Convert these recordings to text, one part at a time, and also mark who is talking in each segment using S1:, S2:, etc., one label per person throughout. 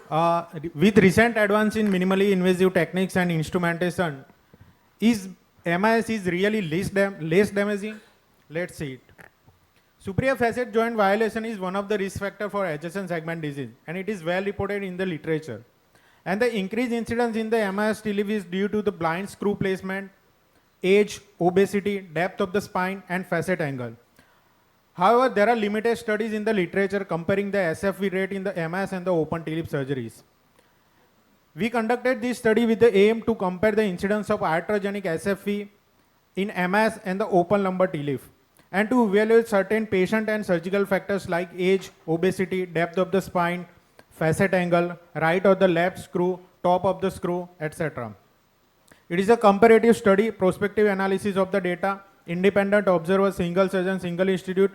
S1: With recent advance in minimally invasive techniques and instrumentation, is MIS is really less damaging? Let's see it. Superior facet joint violation is one of the risk factors for adjacent segment disease, and it is well reported in the literature. And the increased incidence in the MIS TLIF is due to the blind screw placement, age, obesity, depth of the spine, and facet angle. However, there are limited studies in the literature comparing the SFV rate in the MIS and the open TLIF surgeries. We conducted this study with the aim to compare the incidence of iatrogenic SFV in MIS and the open lumbar TLIF, and to evaluate certain patient and surgical factors like age, obesity, depth of the spine, facet angle, right or the left screw, top of the screw, etc. It is a comparative study, prospective analysis of the data, independent observer, single surgeon, single institute.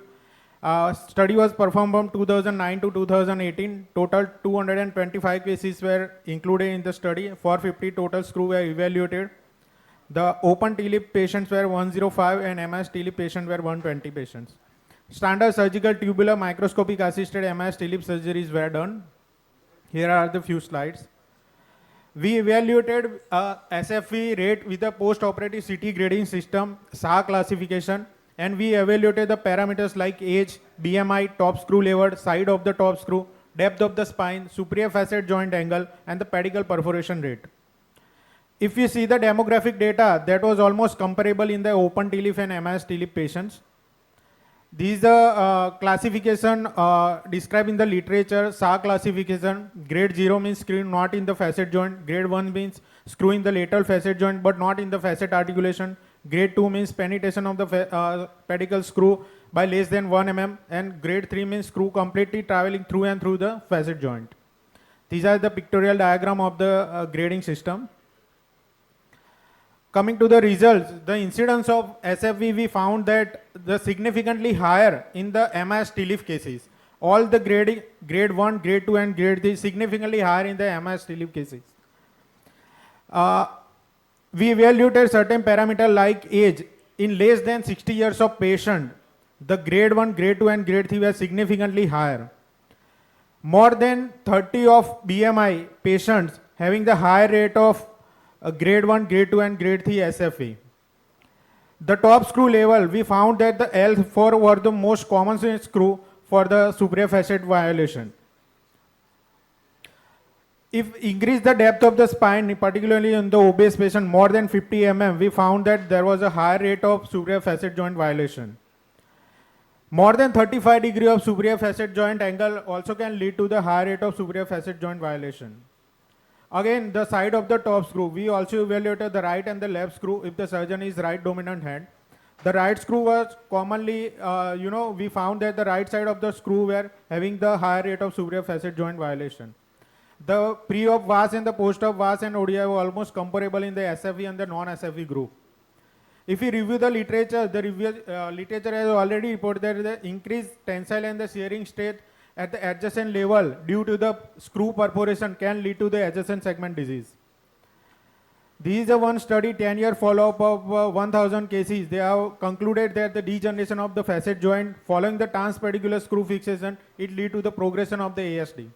S1: Study was performed from 2009 to 2018. Total 225 cases were included in the study. 450 total screws were evaluated. The open TLIP patients were 105 and MS TLIP patients were 120 patients. Standard surgical tubular microscopic assisted MS TLIP surgeries were done. Here are the few slides. We evaluated SFV rate with a post-operative CT grading system, SAH classification, and we evaluated the parameters like age, BMI, top screw lever, side of the top screw, depth of the spine, superior facet joint angle, and the pedicle perforation rate. If you see the demographic data, that was almost comparable in the open TLIF and MS TLIF patients. These are classification described in the literature. SAH classification, grade 0 means screw not in the facet joint, grade 1 means screw in the lateral facet joint but not in the facet articulation, grade 2 means penetration of the pedicle screw by less than 1 mm, and grade 3 means screw completely traveling through and through the facet joint. These are the pictorial diagram of the grading system. Coming to the results, the incidence of SFV, we found that the significantly higher in the MS TLIF cases. All the grade 1, grade 2 and grade 3 significantly higher in the MS TLIF cases. We evaluated certain parameters like age. In less than 60 years of patient, the grade 1, grade 2 and grade 3 were significantly higher. More than 30 of BMI patients having the high rate of grade 1, grade 2 and grade 3 SFV. The top screw level, we found that the L4 were the most common screw for the superior facet violation. If increase the depth of the spine, particularly in the obese patient more than 50 mm, we found that there was a higher rate of superior facet joint violation. More than 35 degree of superior facet joint angle also can lead to the high rate of superior facet joint violation. Again, the side of the top screw, we also evaluated the right and the left screw if the surgeon is right dominant hand. The right screw was commonly, we found that the right side of the screw were having the higher rate of superior facet joint violation. The pre-op VAS and the post-op VAS and ODI were almost comparable in the SFV and the non-SFV group. If we review the literature, literature has already reported that the increased tensile and the shearing state at the adjacent level due to the screw perforation can lead to the adjacent segment disease. This is a one study, 10-year follow-up of 1,000 cases. They have concluded that the degeneration of the facet joint following the transpedicular screw fixation, it lead to the progression of the ASD.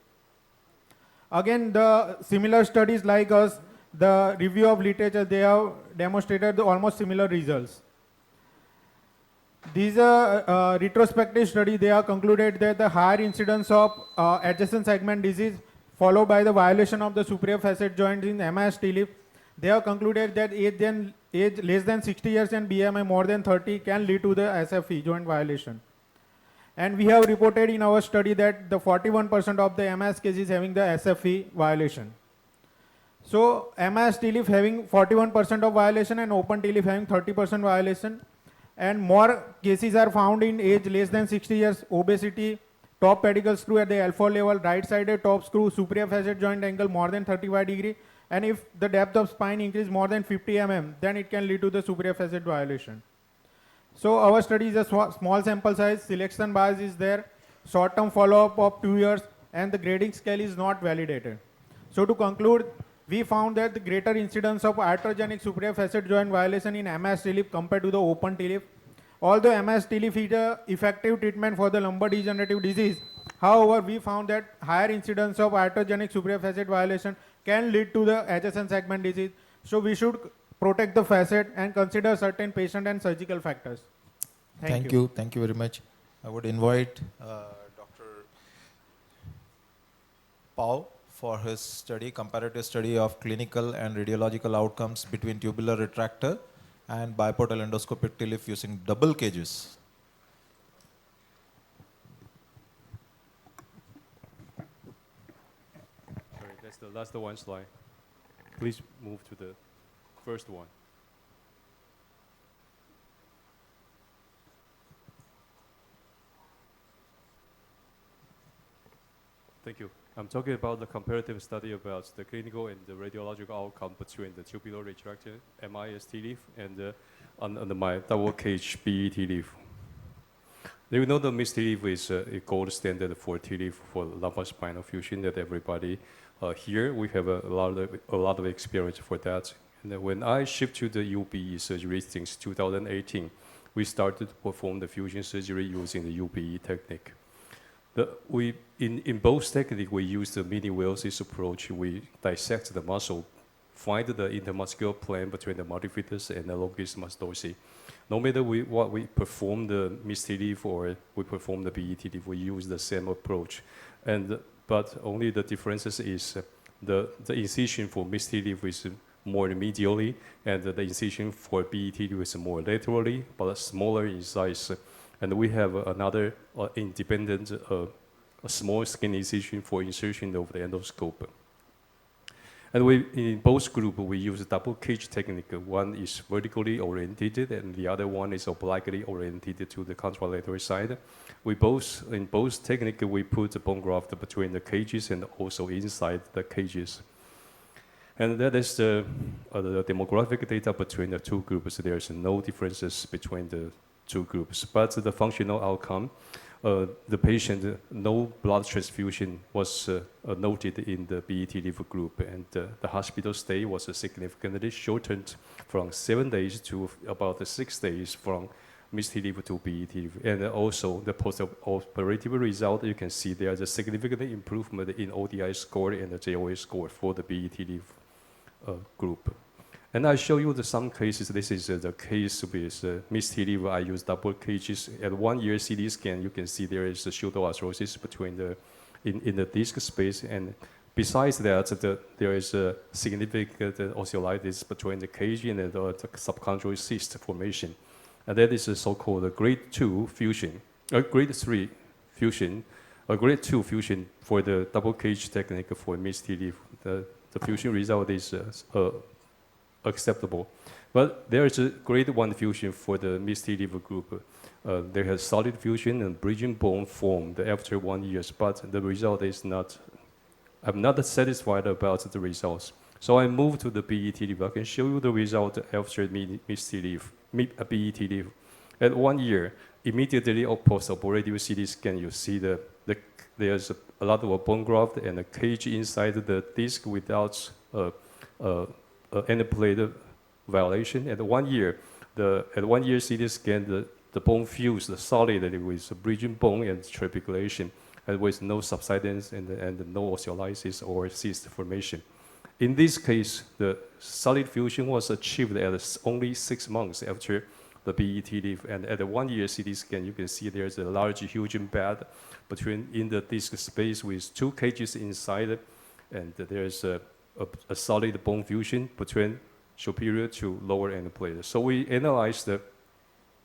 S1: Again, the similar studies like us, the review of literature, they have demonstrated the almost similar results. These are retrospective study. They have concluded that the higher incidence of adjacent segment disease followed by the violation of the superior facet joint in MS TLIF. They have concluded that age less than 60 years and BMI more than 30 can lead to the SFE joint violation. And we have reported in our study that the 41% of the MS cases having the SFE violation. So MS TLIF having 41% of violation and open TLIF having 30% violation. And more cases are found in age less than 60 years, obesity, top pedicle screw at the L4 level, right-sided top screw, superior facet joint angle more than 35 degree. And if the depth of spine increase more than 50 mm, then it can lead to the superior facet violation. So our study is a small sample size, selection bias is there, short-term follow-up of 2 years, and the grading scale is not validated. So to conclude, we found that the greater incidence of iatrogenic superior facet joint violation in MS TLIF compared to the open TLIF. Although MS TLIF is an effective treatment for the lumbar degenerative disease, However, we found that higher incidence of iatrogenic superior facet violation can lead to the adjacent segment disease. So we should protect the facet and consider certain patient and surgical factors. Thank you.
S2: Thank you very much. I would invite Dr. Pau for his study, comparative study of clinical and radiological outcomes between tubular retractor and biportal endoscopic TLIF using double cages.
S3: Sorry, that's the one slide. Please move to the first one. Thank you. I'm talking about the comparative study about the clinical and the radiological outcome between the tubular retractor MIS TLIF and under my double cage BE TLIF. You know the MISS TLIF is a gold standard for TLIF for lumbar spinal fusion that everybody here we have a lot of experience for that. And when I shift to the UBE surgery since 2018, we started to perform the fusion surgery using the UBE technique. In both techniques, we use the mini-Wells's approach. We dissect the muscle, find the intermuscular plane between the multifidus and the locus dorsi. No matter what we perform the MISS TLIF or we perform the BE TLIF, we use the same approach. But only the differences is the incision for MISS TLIF is more medially, and the incision for BE TLIF is more laterally, but smaller in size. And we have another independent small skin incision for insertion of the endoscope. And in both groups, we use double cage technique. One is vertically oriented, and the other one is obliquely oriented to the contralateral side. In both techniques, we put the bone graft between the cages and also inside the cages. And that is the demographic data between the two groups. There's no differences between the two groups, but the functional outcome, the patient, no blood transfusion was noted in the BE TLIF group, and the hospital stay was significantly shortened from 7 days to about 6 days from MISS TLIF to BE TLIF. And also the post-operative result, you can see there's a significant improvement in ODI score and the JOA score for the BE TLIF group. And I show you some cases. This is the case with MISS TLIF. I use double cages. At 1 year CT scan, you can see there is a shoulder arthrosis in the disc space. And besides that, there is a significant osteolysis between the cage and the subchondral cyst formation. And that is a so-called grade 2 fusion, grade 3 fusion, a grade 2 fusion for the double cage technique for MISS TLIF. The fusion result is acceptable. But there is a grade 1 fusion for the MISS TLIF group. There has solid fusion and bridging bone formed after 1 year, but the result is not, I'm not satisfied about the results. So I moved to the BE TLIF. I can show you the result after MISS TLIF, BE TLIF. At 1 year, immediately post-operative CT scan, you see there's a lot of bone graft and a cage inside the disc without any plate violation. At 1 year, at 1 year CT scan, the bone fused solidly with bridging bone and trabeculation, and with no subsidence and no osteolysis or cyst formation. In this case, the solid fusion was achieved at only 6 months after the BE TLIF, and at a 1 year CT scan, you can see there's a large fusion bed in the disc space with 2 cages inside, and there's a solid bone fusion between superior to lower end plate. So we analyzed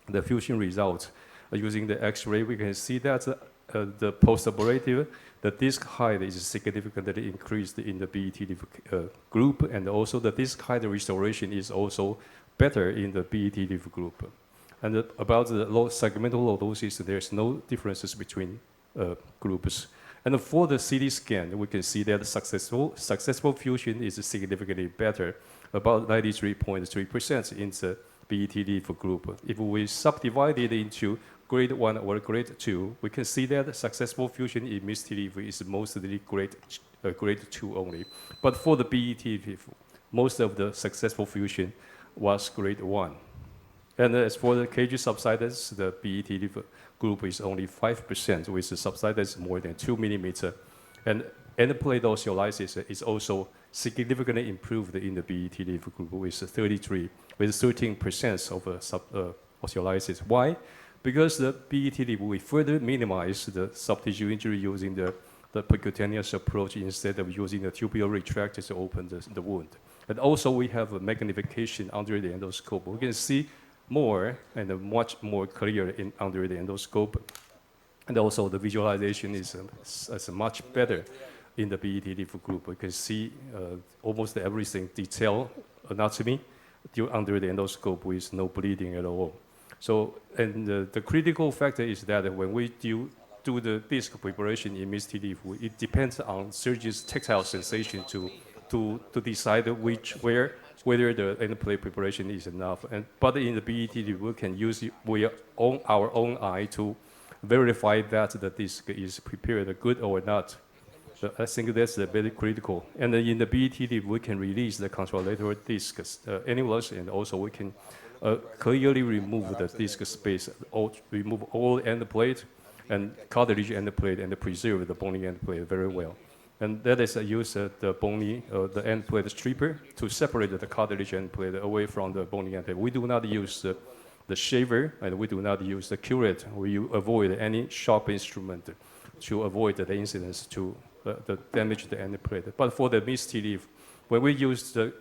S3: the fusion results using the X-ray. We can see that the post-operative, the disc height is significantly increased in the BE TLIF group, and also the disc height restoration is also better in the BE TLIF group. And about the segmental lordosis, there's no differences between groups. And for the CT scan, we can see that successful fusion is significantly better, about 93.3% in the BE TLIF group. If we subdivide it into grade 1 or grade 2, we can see that successful fusion in MISS TLIF is mostly grade 2 only. But for the BE TLIF, most of the successful fusion was grade 1. And as for the cage subsidence, the BE TLIF group is only 5%, with the subsidence more than 2 millimeter. And end plate osteolysis is also significantly improved in the BET leaf group with 13% of osteolysis. Why? Because the BET leaf will further minimize the soft tissue injury using the percutaneous approach instead of using the tubular retractor to open the wound. And also we have a magnification under the endoscope. We can see more and much more clear under the endoscope. And also the visualization is much better in the BET leaf group. You can see almost everything, detailed anatomy under the endoscope with no bleeding at all. So, and the critical factor is that when we do the disc preparation in MISSAB leaf, it depends on surgeon's tactile sensation to decide whether the end plate preparation is enough. But in the BET leaf, we can use our own eye to verify that the disc is prepared good or not. So I think that's very critical. And in the BET leaf, we can release the contralateral disc annulus, and also we can clearly remove the disc space, remove all end plate and cartilage end plate, and preserve the bony end plate very well. And that is use the end plate stripper to separate the cartilage end plate away from the bony end plate. We do not use the shaver, and we do not use the curette. We avoid any sharp instrument to avoid the incidence to the damage the end plate. But for the MISSAB leaf, when we use the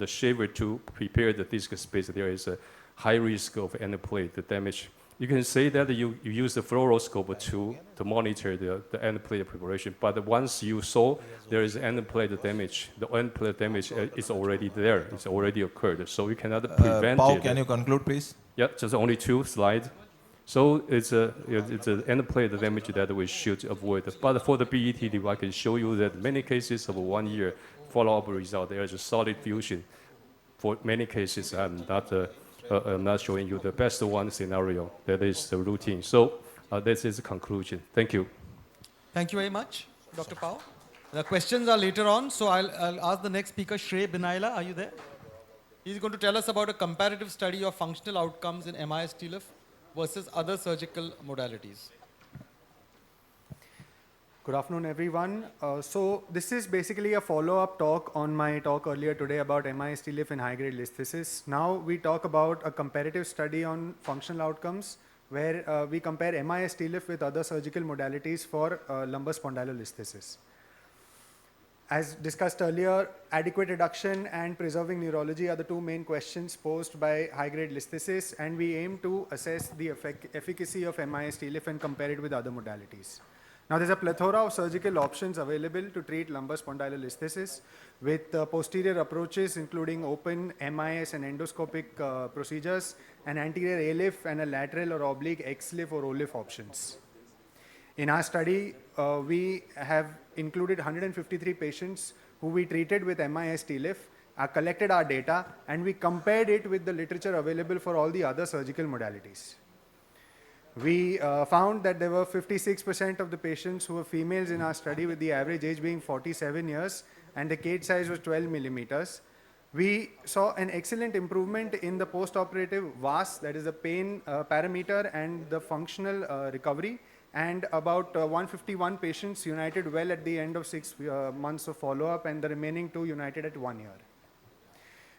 S3: shaver to prepare the disc space, there is a high risk of end plate damage. You can say that you use the fluoroscope to monitor the end plate preparation, but once you saw there is end plate damage, the end plate damage is already there, it's already occurred, so you cannot prevent
S2: Pao,
S3: it.
S2: can you conclude, please?
S3: Yeah, just only 2 slides. So it's an end plate damage that we should avoid. But for the BET leaf, I can show you that many cases of 1 year follow-up result, there is a solid fusion. For many cases, I'm not showing you the best one scenario. That is the routine. So this is the conclusion. Thank you.
S4: Thank you very much, Dr. Pao. The questions are later on, so I'll ask the next speaker, Shrey Binaila. Are you there? He's going to tell us about a comparative study of functional outcomes in MIS TLIF versus other surgical modalities.
S5: Good afternoon, everyone. So this is basically a follow-up talk on my talk earlier today about MIS TLIF and high-grade listhesis. Now we talk about a comparative study on functional outcomes where we compare MIS TLIF with other surgical modalities for lumbar spondylolisthesis. As discussed earlier, adequate reduction and preserving neurology are the 2 main questions posed by high-grade listhesis, and we aim to assess the efficacy of MIS TLIF and compare it with other modalities. Now, there's a plethora of surgical options available to treat lumbar spondylolisthesis with posterior approaches including open, MIS and endoscopic procedures, an anterior A-LIF and a lateral or oblique X-LIF or O-LIF options. In our study, we have included 153 patients who we treated with MIS TLIF, collected our data, and we compared it with the literature available for all the other surgical modalities. We found that there were 56% of the patients who were females in our study, with the average age being 47 years, and the cage size was 12 millimeters. We saw an excellent improvement in the post-operative VAS, that is the pain parameter, and the functional recovery, and about 151 patients united well at the end of 6 months of follow-up, and the remaining 2 united at 1 year.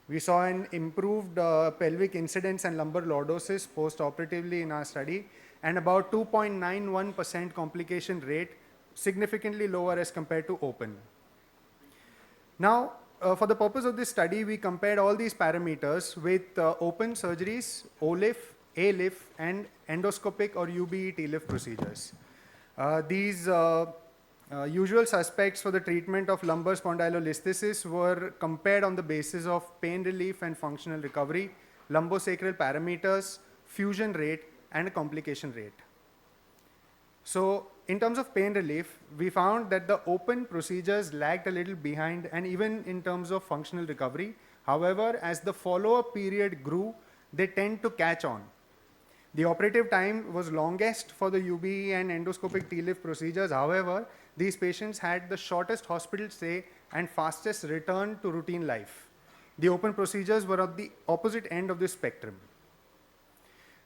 S5: We saw an improved pelvic incidence and lumbar lordosis post-operatively in our study, and about 2.91% complication rate, significantly lower as compared to open. Now, for the purpose of this study, we compared all these parameters with open surgeries, O-LIF, A-LIF, and endoscopic or UBE TLIF procedures. These usual suspects for the treatment of lumbar spondylolisthesis were compared on the basis of pain relief and functional recovery, lumbosacral parameters, fusion rate, and complication rate. So in terms of pain relief, we found that the open procedures lagged a little behind, and even in terms of functional recovery. However, as the follow-up period grew, they tend to catch on. The operative time was longest for the UBE and endoscopic TLIF procedures. However, these patients had the shortest hospital stay and fastest return to routine life. The open procedures were at the opposite end of the spectrum.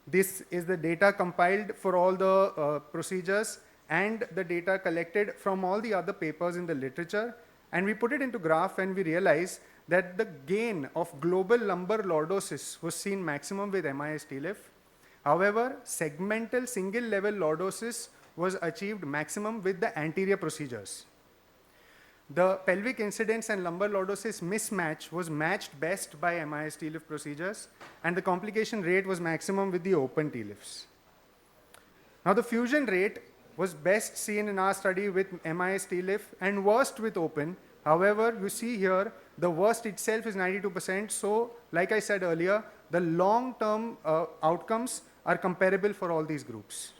S5: This is the data compiled for all the procedures and the data collected from all the other papers in the literature. And we put it into graph and we realize that the gain of global lumbar lordosis was seen maximum with MIS TLIF. However, segmental single level lordosis was achieved maximum with the anterior procedures. The pelvic incidence and lumbar lordosis mismatch was matched best by MIS TLIF procedures, and the complication rate was maximum with the open TLIFs. Now, the fusion rate was best seen in our study with MIS TLIF and worst with open. However, you see here, the worst itself is 92%. So, like I said earlier, the long-term outcomes are comparable for all these groups.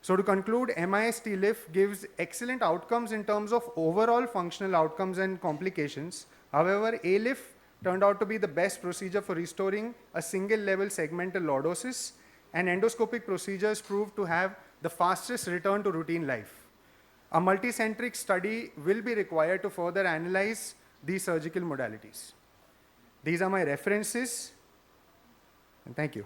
S5: So to conclude, MIS TLIF gives excellent outcomes in terms of overall functional outcomes and complications. However, ALIF turned out to be the best procedure for restoring a single level segmental lordosis, and endoscopic procedures proved to have the fastest return to routine life. A multicentric study will be required to further analyze these surgical modalities. These are my references, and thank you.